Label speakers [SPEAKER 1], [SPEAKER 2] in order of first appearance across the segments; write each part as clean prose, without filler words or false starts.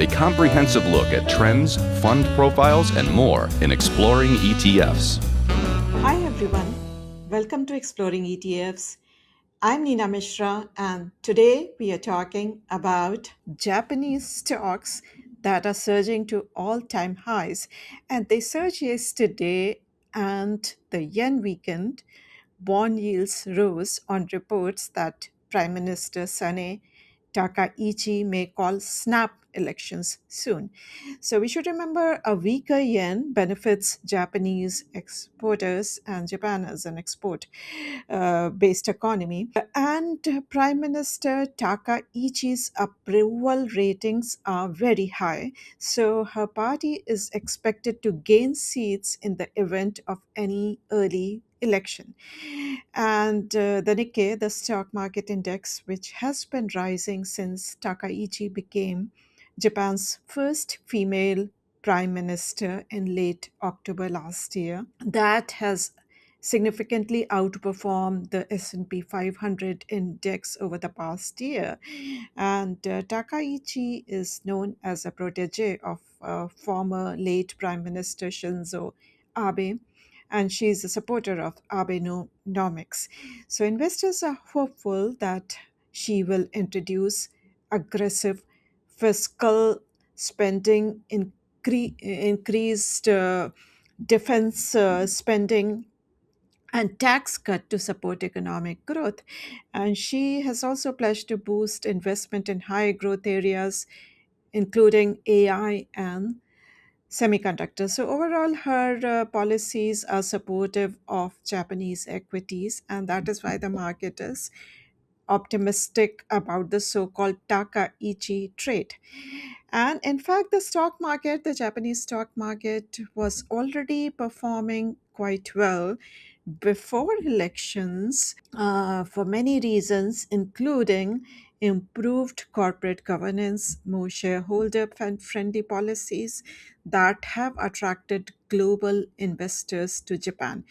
[SPEAKER 1] a comprehensive look at trends, fund profiles, and more in Exploring ETFs.
[SPEAKER 2] Hi everyone, welcome to Exploring ETFs. I'm Neena Mishra, and today we are talking about Japanese stocks that are surging to all time highs. And they surged yesterday, and the yen weakened. Bond yields rose on reports that Prime Minister Sane Takaichi may call snap elections soon. So we should remember a weaker yen benefits Japanese exporters, and Japan is an export based economy. And Prime Minister Takaichi's approval ratings are very high. So her party is expected to gain seats in the event of any early election. And the Nikkei, the stock market index, which has been rising since Takaichi became Japan's first female prime minister in late October last year, that has significantly outperformed the S&P 500 index over the past year. And Takaichi is known as a protege of former late Prime Minister Shinzo Abe, and she is a supporter of Abenomics. So investors are hopeful that she will introduce aggressive fiscal spending, increased defense spending, and tax cut to support economic growth. And she has also pledged to boost investment in high growth areas, including AI and semiconductors. So, overall, her policies are supportive of Japanese equities, and that is why the market is optimistic about the so called Takaichi trade. And in fact, the stock market, the Japanese stock market, was already performing quite well before elections for many reasons, including improved corporate governance, more shareholder friendly policies that have attracted global investors to Japan.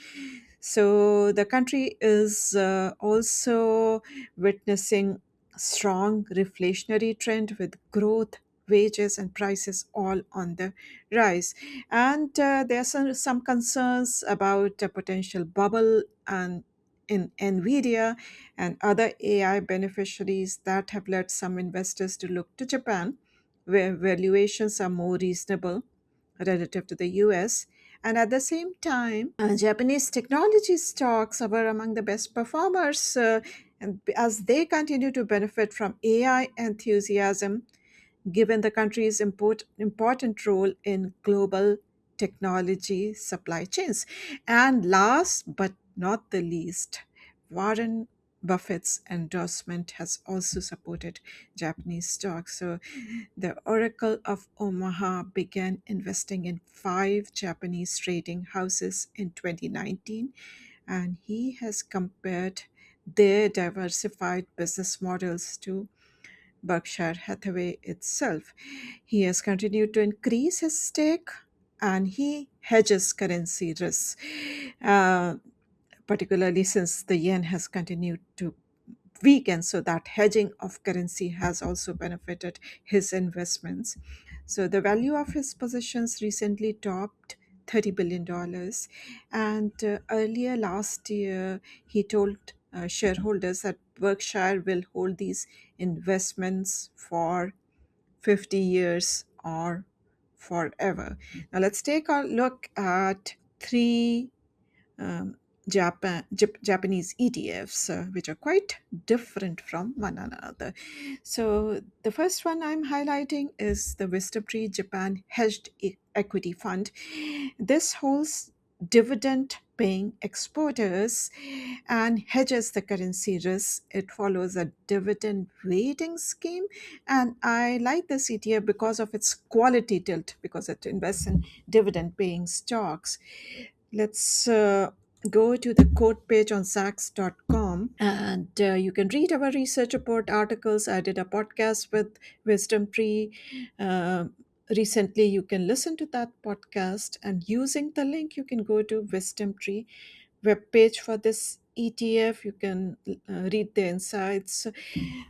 [SPEAKER 2] So the country is also witnessing strong reflationary trend with growth, wages and prices all on the rise. And there are some concerns about a potential bubble and in Nvidia and other AI beneficiaries that have led some investors to look to Japan, where valuations are more reasonable relative to the US. And at the same time, Japanese technology stocks were among the best performers, and as they continue to benefit from AI enthusiasm, given the country's important role in global technology supply chains. And last but not the least, Warren Buffett's endorsement has also supported Japanese stocks. So the Oracle of Omaha began investing in five Japanese trading houses in 2019, and he has compared their diversified business models to Berkshire Hathaway itself. He has continued to increase his stake, and he hedges currency risks, uh, particularly since the yen has continued to weaken. So, that hedging of currency has also benefited his investments. So, the value of his positions recently topped $30 billion. And earlier last year, he told shareholders that Berkshire will hold these investments for 50 years or forever. Now, let's take a look at three um, Japanese ETFs, which are quite different from one another. So, the first one I'm highlighting is the WisdomTree Japan Hedged Equity Fund. This holds dividend paying exporters and hedges the currency risk. It follows a dividend weighting scheme, and I like this ETF because of its quality tilt, because it invests in dividend paying stocks. Let's go to the quote page on Saks.com, and you can read our research report articles. I did a podcast with WisdomTree recently. You can listen to that podcast, and using the link, you can go to WisdomTree webpage for this ETF. You can read the insights,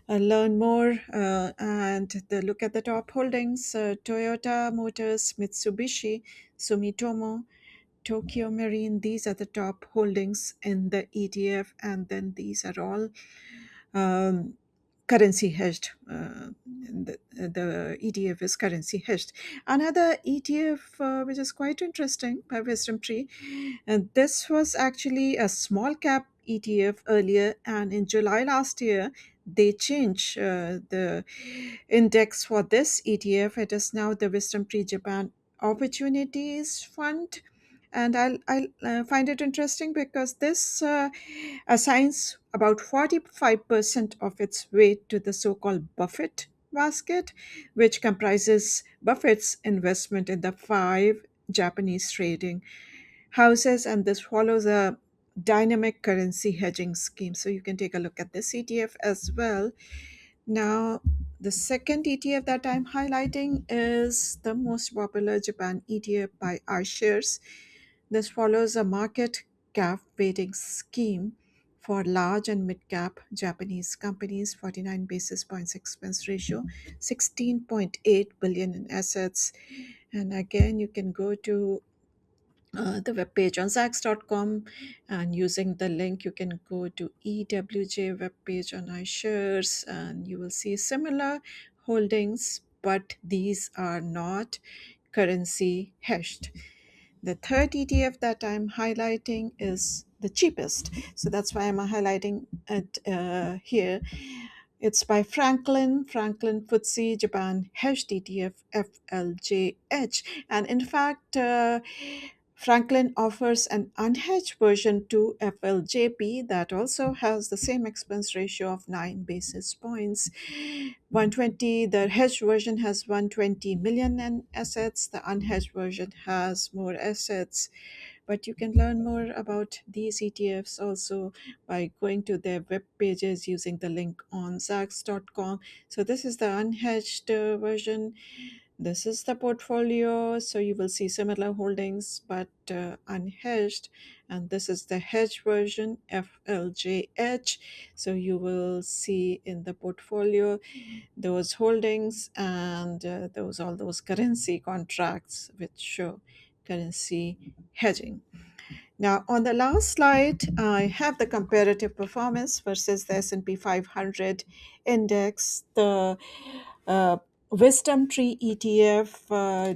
[SPEAKER 2] learn more, and look at the top holdings: Toyota Motors, Mitsubishi, Sumitomo, Tokyo Marine. These are the top holdings in the ETF, and then these are all um, currency hedged. The ETF is currency hedged. Another ETF which is quite interesting by WisdomTree, and this was actually a small cap ETF earlier, and in July last year they changed the index for this ETF. It is now the WisdomTree Japan Opportunities Fund, and I'll find it interesting because this assigns about 45% of its weight to the so-called Buffett basket, which comprises Buffett's investment in the five Japanese trading houses, and this follows a dynamic currency hedging scheme. So you can take a look at this ETF as well. Now, the second ETF that I'm highlighting is the most popular Japan ETF by iShares. This follows a market cap weighting scheme for large and mid cap Japanese companies, 49 basis points expense ratio, 16.8 billion in assets. And again, you can go to the webpage on Zacks.com, and using the link you can go to EWJ webpage on iShares, and you will see similar holdings, but these are not currency hedged. The third ETF that I'm highlighting is the cheapest, so that's why I'm highlighting it here. It's by Franklin FTSE Japan Hedged ETF FLJH. And in fact, Franklin offers an unhedged version to FLJP that also has the same expense ratio of 9 basis points. 120, the hedged version has 120 million in assets, the unhedged version has more assets. But you can learn more about these ETFs also by going to their web pages using the link on Zacks.com. So this is the unhedged version. This is the portfolio. So you will see similar holdings but unhedged. And this is the hedge version, FLJH. So you will see in the portfolio those holdings and those all those currency contracts which show currency hedging. Now, on the last slide, I have the comparative performance versus the S&P 500 index. The uh, WisdomTree ETF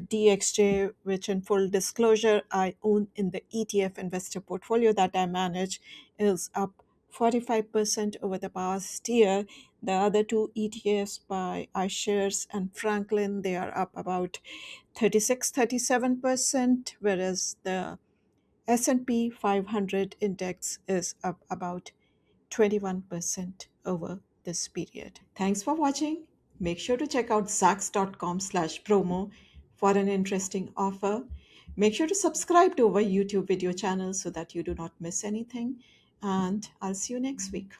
[SPEAKER 2] DXJ, which in full disclosure I own in the ETF investor portfolio that I manage, is up 45% over the past year. The other two ETFs by iShares and Franklin, they are up about 37%, whereas the S&P 500 index is up about 21% over this period. Thanks for watching. Make sure to check out Zacks.com/promo for an interesting offer. Make sure to subscribe to our YouTube video channel so that you do not miss anything. And I'll see you next week.